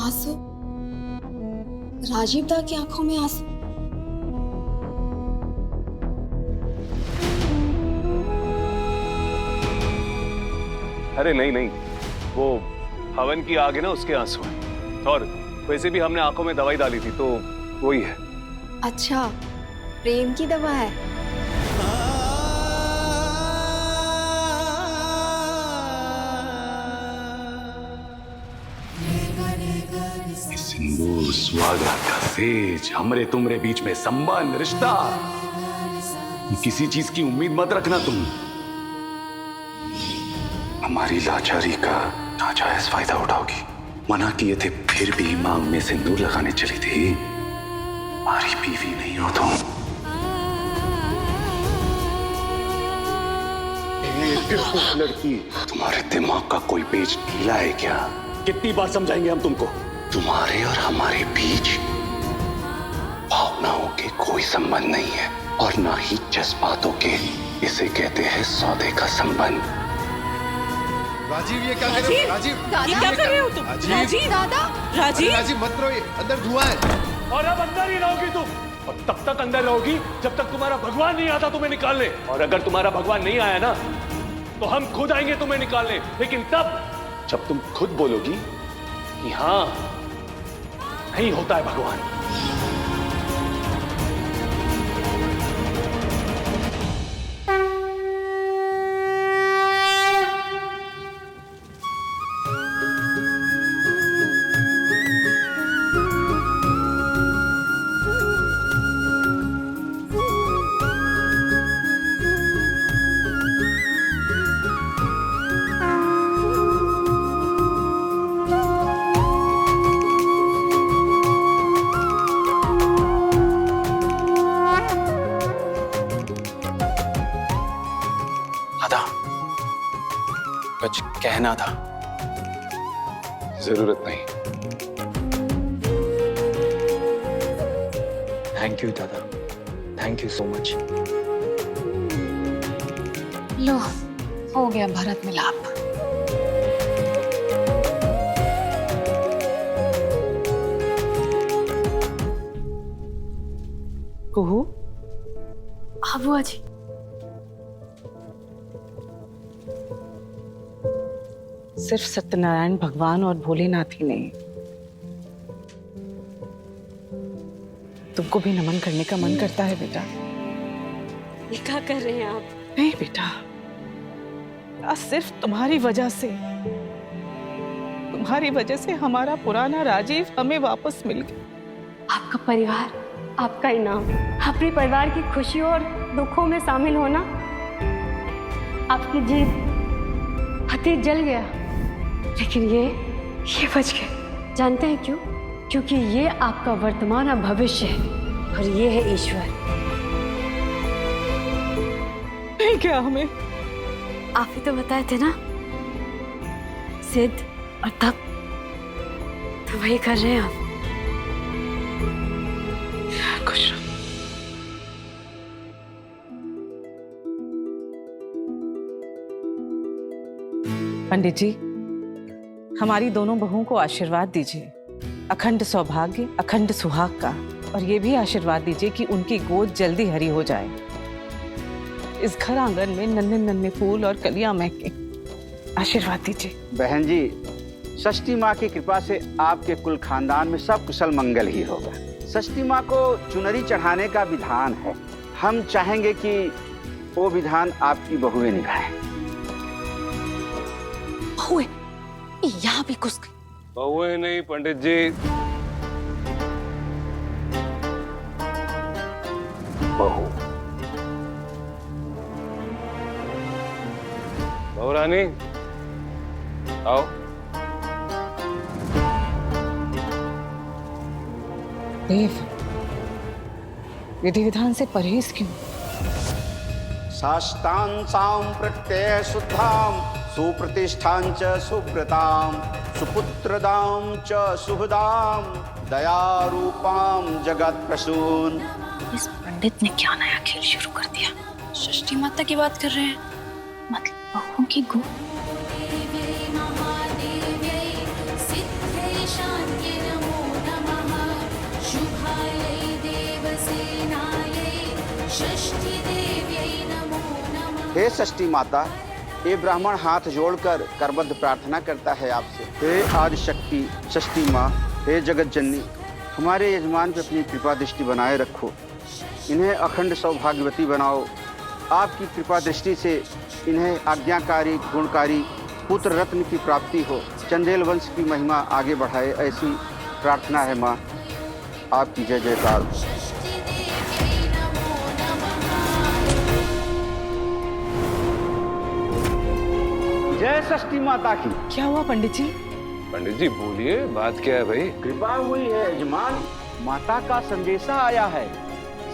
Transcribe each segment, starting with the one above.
आंसू, राजीव दा की आंखों में आंसू। अरे नहीं नहीं, वो हवन की आग है ना, उसके आंसू हैं। और वैसे भी हमने आंखों में दवाई डाली थी तो वही है। अच्छा, प्रेम की दवा है। सिंदूर, स्वागत का सेज, हमरे तुमरे बीच में संबंध, रिश्ता, किसी चीज की उम्मीद मत रखना तुम। हमारी लाचारी का नाजायज फायदा उठाओगी। मना किए थे फिर भी मांग में सिंदूर लगाने चली थी। हमारी बीवी नहीं हो तुम। लड़की, तुम्हारे दिमाग का कोई पेज ढीला है क्या? कितनी बार समझाएंगे हम तुमको? तुम्हारे और हमारे बीच भावनाओं के कोई संबंध नहीं है और ना ही जज्बातों के। इसे कहते हैं सौदे का संबंध। राजीव, ये क्या कर रहे हो? राजीव, ये क्या कर रहे हो तुम? राजीव, दादा, राजीव, राजीव मत रहो, ये अंदर धुआं है। और अब अंदर ही रहोगी तुम, और तब तक अंदर रहोगी जब तक तुम्हारा भगवान नहीं आता तुम्हें निकालने। और अगर तुम्हारा भगवान नहीं आया ना तो हम खुद आएंगे तुम्हें निकालने, लेकिन तब जब तुम खुद बोलोगी कि हाँ, नहीं होता है भगवान। कुछ कहना था? जरूरत नहीं। थैंक यू दादा, थैंक यू सो मच। लो, हो गया भरत मिलाप। कुहू, हाँ बुआ जी। सिर्फ सत्यनारायण भगवान और भोलेनाथ ही नहीं, तुमको भी नमन करने का मन करता है बेटा। ये क्या कर रहे हैं आप? नहीं बेटा, आज सिर्फ तुम्हारी वजह से हमारा पुराना राजीव हमें वापस मिल गया। आपका परिवार, आपका इनाम, अपने परिवार की खुशियों और दुखों में शामिल होना। आपकी जीत, अतीत जल गया, लेकिन ये बच गए। जानते हैं क्यों? क्योंकि ये आपका वर्तमान और भविष्य है, और ये है ईश्वर। नहीं क्या हमें? आप ही तो बताए थे ना, सिद्ध और तप, तो वही कर रहे हैं आप। खुश रहो। पंडित जी, हमारी दोनों बहुओं को आशीर्वाद दीजिए, अखंड सौभाग्य, अखंड सुहाग का। और ये भी आशीर्वाद दीजिए कि उनकी गोद जल्दी हरी हो जाए, इस घर आंगन में नन्हे नन्हे फूल और कलियां महके। आशीर्वाद दीजिए। बहन जी, षष्ठी माँ की कृपा से आपके कुल खानदान में सब कुशल मंगल ही होगा। षष्ठी माँ को चुनरी चढ़ाने का विधान है, हम चाहेंगे कि वो विधान आपकी बहुएं निभाएं। बहुएं? यहाँ भी घुस गई। बहुएं नहीं पंडित जी, बहू। बहू रानी, आओ। देव, विधि विधान से परहेज क्यों? शास्तां सां प्रत्यय शुद्धां सुप्रतिष्ठां च सुव्रतां सुपुत्रदां च सुहृदां दयारूपां जगत प्रसून। इस पंडित ने क्या नया खेल शुरू कर दिया? षष्ठी माता की बात कर रहे हैं, मतलब बहू की गोद। हे षष्ठी माता, ये ब्राह्मण हाथ जोड़कर करबद्ध प्रार्थना करता है आपसे। हे आदि शक्ति षष्ठी माँ, हे जगत जननी, हमारे यजमान पे अपनी कृपा दृष्टि बनाए रखो, इन्हें अखंड सौभाग्यवती बनाओ। आपकी कृपा दृष्टि से इन्हें आज्ञाकारी गुणकारी पुत्र रत्न की प्राप्ति हो, चंदेल वंश की महिमा आगे बढ़ाए, ऐसी प्रार्थना है माँ। आपकी जय जयकार। जय षष्ठी माता की। क्या हुआ पंडित जी? पंडित जी बोलिए, बात क्या है भाई? कृपा हुई है यजमान, माता का संदेशा आया है,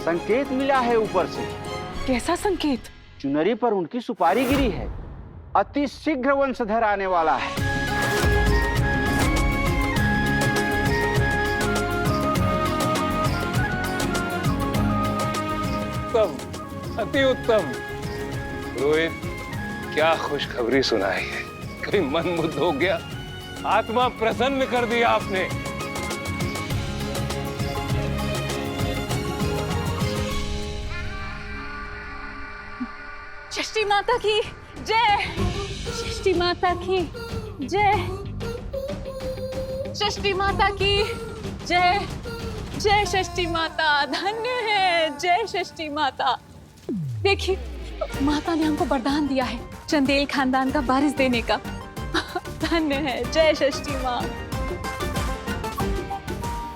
संकेत मिला है ऊपर से। कैसा संकेत? चुनरी पर उनकी सुपारी गिरी है, अति शीघ्र वंशधर आने वाला है। उत्तम, अति उत्तम। रोहित, क्या खुशखबरी सुनाई है, कहीं मन मुग्ध हो गया, आत्मा प्रसन्न कर दिया आपने। षष्ठी माता की जय, षष्ठी माता की जय, षष्ठी माता की जय, जय षष्ठी माता, धन्य है जय षष्ठी माता। देखिए, माता ने हमको वरदान दिया है चंदेल खानदान का वारिस देने का। धन्य है जय षष्ठी माँ।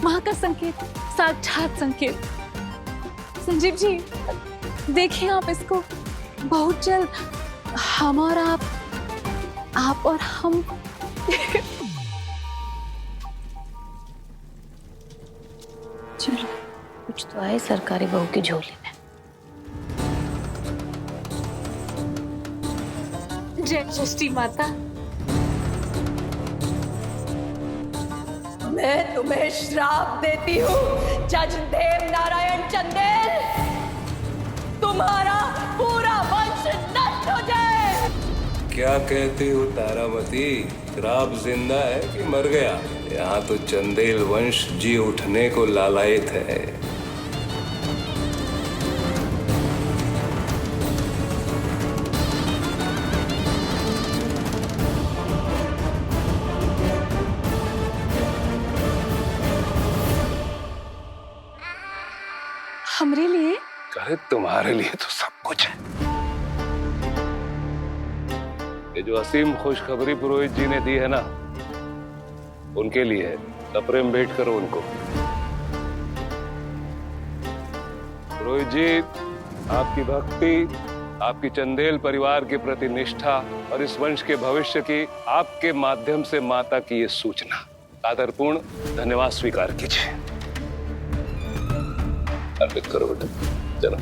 माँ का संकेत, साक्षात संकेत। संजीव जी, देखिए आप इसको, बहुत जल्द हम और आप और हम चलो, कुछ तो आए सरकारी बहू की झोली में। जय षष्ठी माता। मैं तुम्हें श्राप देती हूँ जजदेव नारायण चंदेल, तुम्हारा पूरा वंश नष्ट हो जाए। क्या कहती हो तारामती, श्राप जिंदा है कि मर गया? यहाँ तो चंदेल वंश जी उठने को लालायित है। हमरे लिए? कहे तुम्हारे लिए तो सब कुछ है। ये जो असीम खुशखबरी पुरोहित जी ने दी है ना, उनके लिए है। तपरेम भेंट करो उनको। पुरोहित जी, आपकी भक्ति, आपकी चंदेल परिवार के प्रति निष्ठा और इस वंश के भविष्य की आपके माध्यम से माता की ये सूचना आदरपूर्ण धन्यवाद स्वीकार कीजिए। अर्पित करो बेटा, चलो।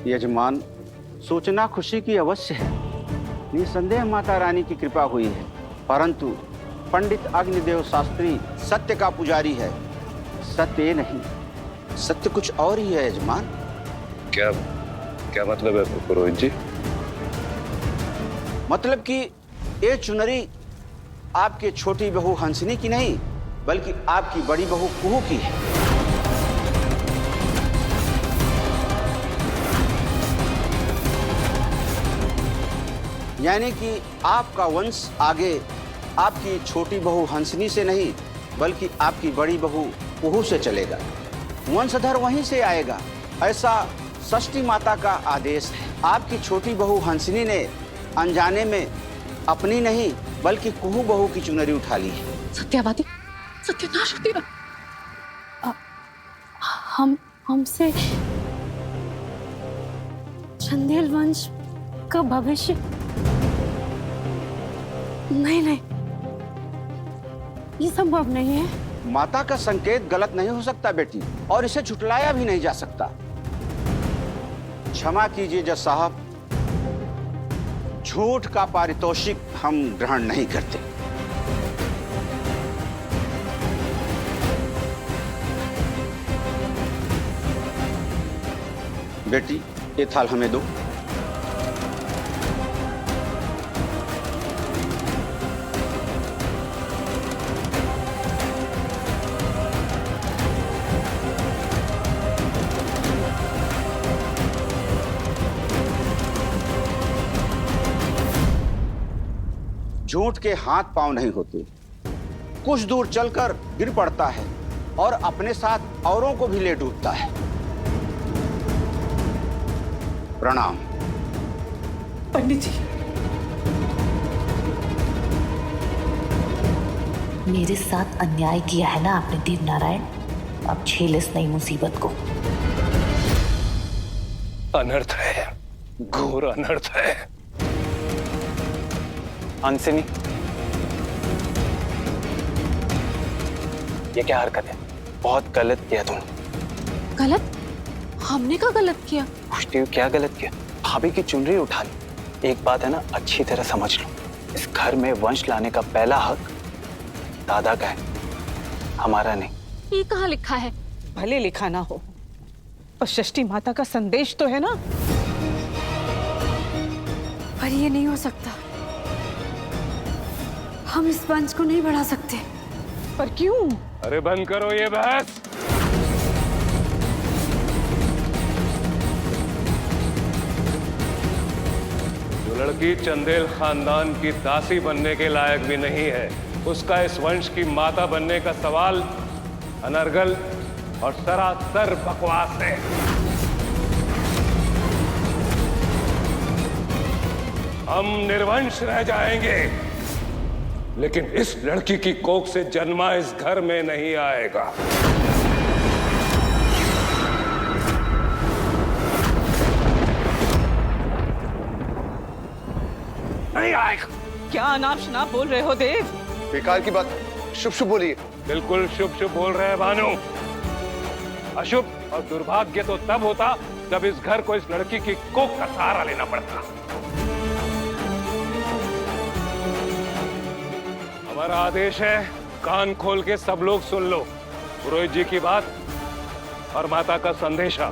यजमान, सूचना खुशी की अवश्य है। निसंदेह माता रानी की कृपा हुई है, परंतु पंडित अग्निदेव शास्त्री सत्य का पुजारी है। सत्य ये नहीं, सत्य कुछ और ही है यजमान। क्या क्या मतलब है पुरोहित जी? मतलब कि ये चुनरी आपके छोटी बहू हंसनी की नहीं, बल्कि आपकी बड़ी बहू कुहू की है। यानी कि आपका वंश आगे आपकी छोटी बहू हंसनी से नहीं, बल्कि आपकी बड़ी बहू कुहू से चलेगा। वंशधर वहीं से आएगा, ऐसा षष्ठी माता का आदेश है। आपकी छोटी बहू हंसनी ने अनजाने में अपनी नहीं, बल्कि कुहू बहू की चुनरी उठा ली है। सत्यवादी, सत्यानाश होती रहा। हमसे चंदेल वंश का भविष्य? नहीं, ये संभव नहीं है। माता का संकेत गलत नहीं हो सकता बेटी, और इसे झुटलाया भी नहीं जा सकता। क्षमा कीजिए जज साहब, झूठ का पारितोषिक हम ग्रहण नहीं करते। बेटी, ये थाल हमें दो। झूठ के हाथ पांव नहीं होते। कुछ दूर चलकर गिर पड़ता है और अपने साथ औरों को भी ले डूबता है। प्रणाम। पंडित जी, मेरे साथ अन्याय किया है ना आपने देव नारायण, अब झेल इस नई मुसीबत को। अनर्थ है, घोर अनर्थ है। हंसिनी, ये क्या हरकत है? बहुत गलत किया तुमने। गलत? हमने क्या गलत किया? पूछती हूँ क्या गलत किया? भाभी की चुनरी उठा ली। एक बात है ना, अच्छी तरह समझ लो, इस घर में वंश लाने का पहला हक दादा का है, हमारा नहीं। ये कहाँ लिखा है? भले लिखा ना हो, पर षष्ठी माता का संदेश तो है ना। पर ये नहीं हो सकता, हम इस वंश को नहीं बढ़ा सकते। पर क्यों? अरे बंद करो ये बहस। जो लड़की चंदेल खानदान की दासी बनने के लायक भी नहीं है, उसका इस वंश की माता बनने का सवाल अनर्गल और सरासर बकवास है। हम निर्वंश रह जाएंगे, लेकिन इस लड़की की कोख से जन्मा इस घर में नहीं आएगा। नहीं आएगा। क्या अनाप शनाप बोल रहे हो देव? बेकार की बात, शुभ शुभ बोलिए। बिल्कुल शुभ शुभ बोल रहे हैं भानु। अशुभ और दुर्भाग्य तो तब होता जब इस घर को इस लड़की की कोख का सहारा लेना पड़ता। हमारा आदेश है, कान खोल के सब लोग सुन लो। पुरोहित जी की बात और माता का संदेशा,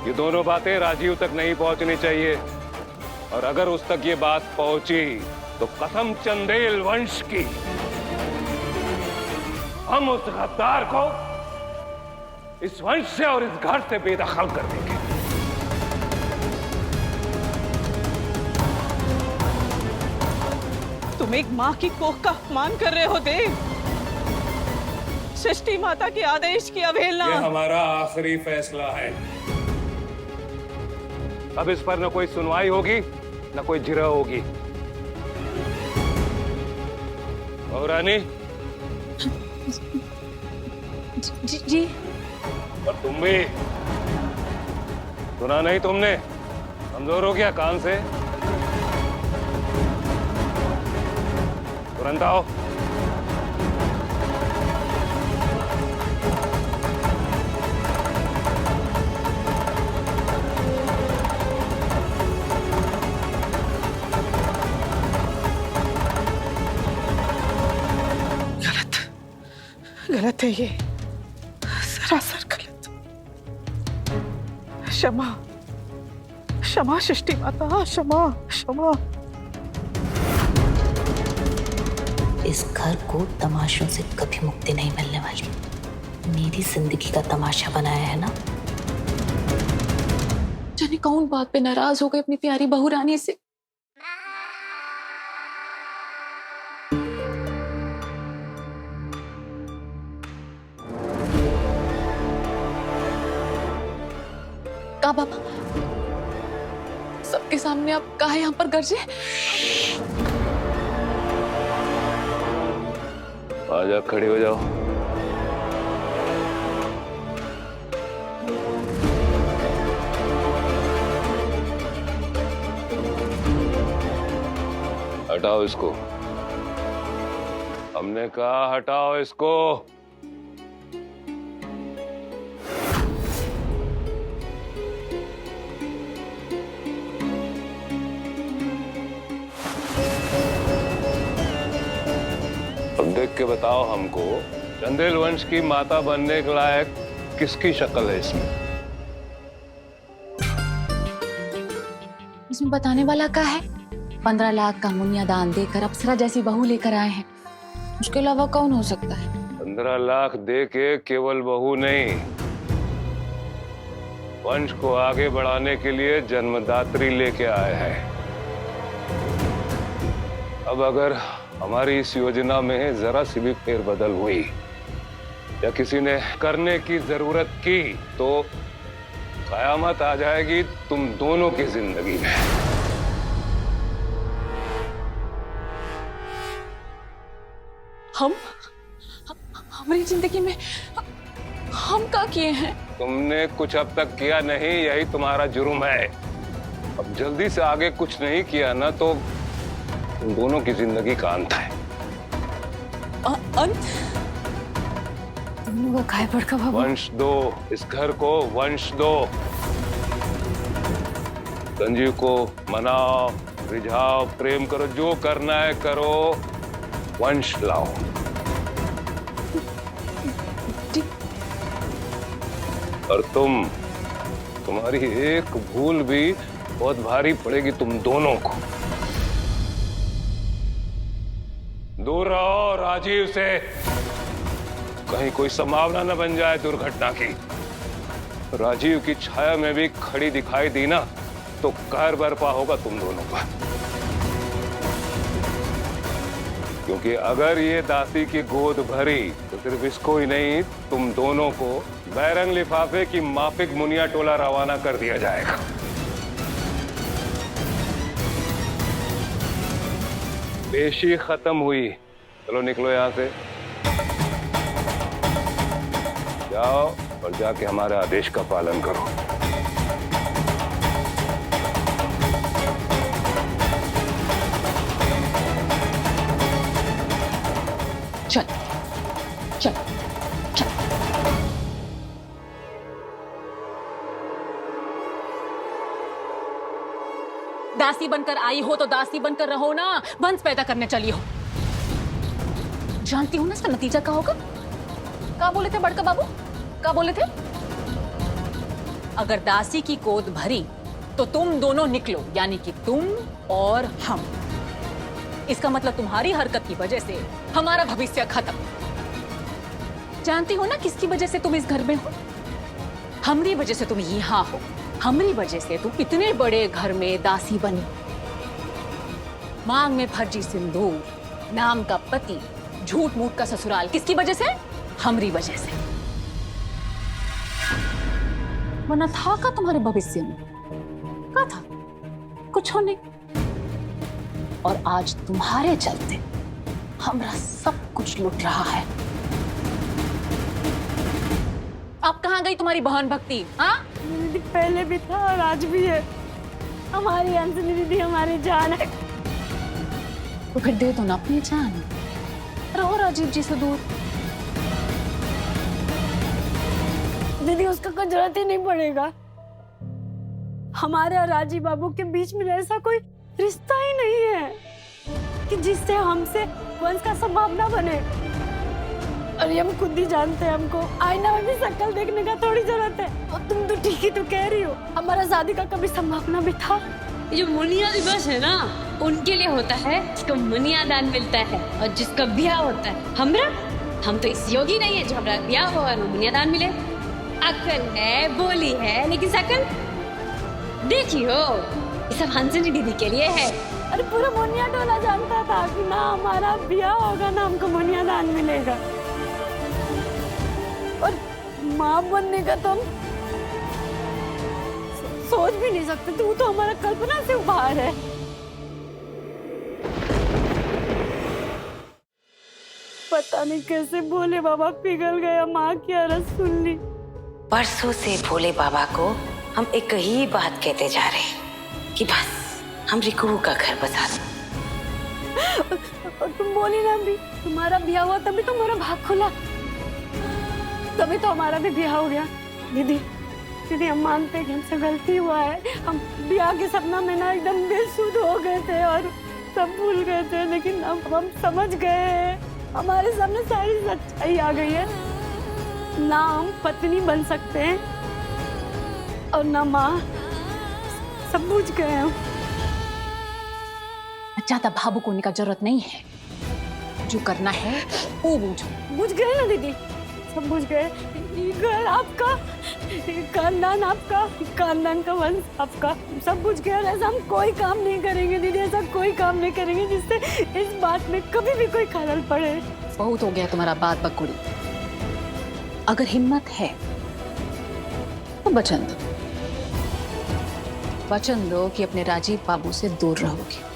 ये दोनों बातें राजीव तक नहीं पहुंचनी चाहिए, और अगर उस तक ये बात पहुंची तो कसम चंदेल वंश की, हम उस गद्दार को इस वंश से और इस घर से बेदखल कर देंगे। तुम एक माँ की कोख का अपमान कर रहे हो देव। षष्ठी माता के आदेश की अवहेलना। ये हमारा आखिरी फैसला है। अब इस पर न कोई सुनवाई होगी न कोई जिरह होगी। और रानी जी। और तुम भी सुना नहीं तुमने? कमजोर हो गया कान से? तुरंत आओ। गलत है ये, सरासर गलत। क्षमा, क्षमा षष्ठी माता, क्षमा, क्षमा। इस घर को तमाशों से कभी मुक्ति नहीं मिलने वाली। मेरी जिंदगी का तमाशा बनाया है ना। जाने कौन बात पे नाराज हो गए अपनी प्यारी बहू रानी से। का बाबा, सबके सामने आप काहे यहाँ पर गरजे? आजा, खड़ी हो जाओ। हटाओ इसको। हमने कहा हटाओ इसको। देख के बताओ हमको, चंदेल वंश की माता बनने के लायक किसकी शक्ल है इसमें? इसमें बताने वाला क्या है? 15 लाख का मुनिया दान देकर अप्सरा जैसी बहू लेकर आए हैं। उसके अलावा कौन हो सकता है? 15 लाख दे के केवल बहू नहीं, वंश को आगे बढ़ाने के लिए जन्मदात्री लेके आए हैं। अब अगर हमारी इस योजना में जरा सी भी फेरबदल हुई या किसी ने करने की जरूरत की तो कयामत आ जाएगी तुम दोनों की जिंदगी में। हमारी जिंदगी में हम क्या किए हैं? तुमने कुछ अब तक किया नहीं, यही तुम्हारा जुर्म है। अब जल्दी से आगे कुछ नहीं किया ना तो तुम दोनों की जिंदगी का अंत है। अंत? दोनों का काय पड़का बाबू? वंश दो, इस घर को वंश दो। संजीव को मनाओ, रिझाओ, प्रेम करो, जो करना है करो, वंश लाओ। और तुम्हारी एक भूल भी बहुत भारी पड़ेगी तुम दोनों को। दूर रहो राजीव से, कहीं कोई संभावना न बन जाए दुर्घटना की। राजीव की छाया में भी खड़ी दिखाई दी ना तो कहर बरपा होगा तुम दोनों का। क्योंकि अगर ये दासी की गोद भरी तो सिर्फ इसको ही नहीं, तुम दोनों को बैरंग लिफाफे की माफिक मुनिया टोला रवाना कर दिया जाएगा। पेशी खत्म हुई, चलो निकलो यहां से, जाओ और जाके हमारे आदेश का पालन करो। चल चल चल। दासी बनकर आई हो तो दासी बनकर रहो ना, वंश पैदा करने चली हो। जानती हूं ना इसका नतीजा क्या होगा। क्या बोले थे बड़का बाबू, क्या बोले थे? अगर दासी की गोद भरी तो तुम दोनों निकलो, यानी कि तुम और हम। इसका मतलब तुम्हारी हरकत की वजह से हमारा भविष्य खत्म। जानती हो ना किसकी वजह से तुम इस घर में हो? हमारी वजह से तुम यहाँ हो। हमारी वजह से तुम इतने बड़े घर में दासी बनी। मांग में फर्जी सिंदूर, नाम का पति, झूठ मूठ का ससुराल, किसकी वजह से? हमारी वजह से। वरना था का तुम्हारे भविष्य में? क्या था? कुछ हो नहीं। और आज तुम्हारे चलते हमारा सब कुछ लुट रहा है। अब कहाँ गई तुम्हारी बहन भक्ति? हाँ दीदी, पहले भी था और आज भी है। हमारी अंजलि दीदी हमारी जान है। तो फिर दे दो ना अपनी जान, रहो राजीव जी से दूर। दीदी उसका कोई जरूरत ही नहीं पड़ेगा। हमारे और राजीव बाबू के बीच में ऐसा कोई रिश्ता ही नहीं है कि जिससे हमसे वंश का संभावना बने। और ये हम खुद ही जानते हैं, हमको आईना में भी शक्ल देखने का थोड़ी जरूरत है। और तुम तो ठीक ही तो कह रही हो, हमारा शादी का कभी संभावना भी था। ये जो मुनिया दिवस है ना, उनके लिए होता है जिसको मुनिया दान मिलता है और जिसका ब्याह होता है। हम तो इस योगी नहीं है जो हमारा ब्याह हो और मुनिया दान मिले। अकल है, बोली है, लेकिन शकल देखी हो, ये सब हंसनी दीदी के लिए है। अरे पूरा मुनिया टोला जानता था कि ना हमारा ब्याह होगा ना हमको मुनिया दान मिलेगा। और माँ बनने का तो हम सोच भी नहीं सकते। तू तो हमारा कल्पना से बाहर है। पता नहीं कैसे भोले बाबा पिघल गया, माँ की अरज सुन ली। परसों से भोले बाबा को हम एक ही बात कहते जा रहे हैं कि बस हम रिकू का घर बसा दो। और तुम बोली ना भी तुम्हारा ब्याह हुआ तभी तो हमारा भाग खुला, तभी तो हमारा भी ब्याह हो गया। दीदी दीदी हम मानते हैं कि हमसे गलती हुआ है। हम ब्याह के सपना में ना एकदम बेसुध हो गए थे और सब भूल गए थे, लेकिन अब हम समझ गए, हमारे सामने सारी सच्चाई आ गई है। ना हम पत्नी बन सकते हैं और ना माँ, सब बुझ गए हम। ज्यादा भावुक होने का जरूरत नहीं है, जो करना है वो बूझो। बुझ गए ना दीदी, सब बुझ गए। ये घर आपका खानदान आपका, खानदान का वंश आपका, सब कुछ कह रहा है। हम कोई काम नहीं करेंगे दीदी, ऐसा कोई काम नहीं करेंगे जिससे इस बात में कभी भी कोई खलल पड़े। बहुत हो गया तुम्हारा बात बकुड़ी। अगर हिम्मत है तो वचन दो, वचन दो कि अपने राजीव बाबू से दूर रहोगे।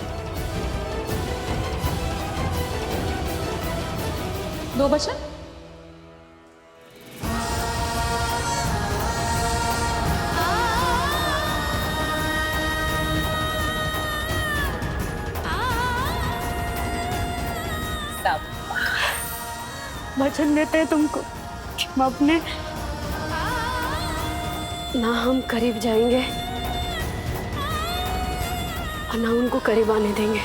दो वचन। वचन देते हैं तुमको कि हम अपने ना हम करीब जाएंगे और ना उनको करीब आने देंगे।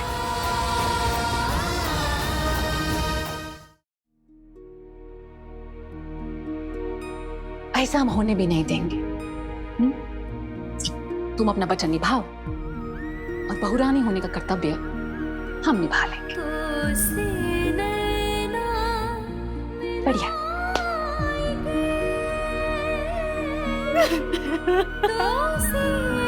ऐसा हम होने भी नहीं देंगे। तुम अपना वचन निभाओ और बहुरानी होने का कर्तव्य हम निभा लेंगे। बढ़िया। तो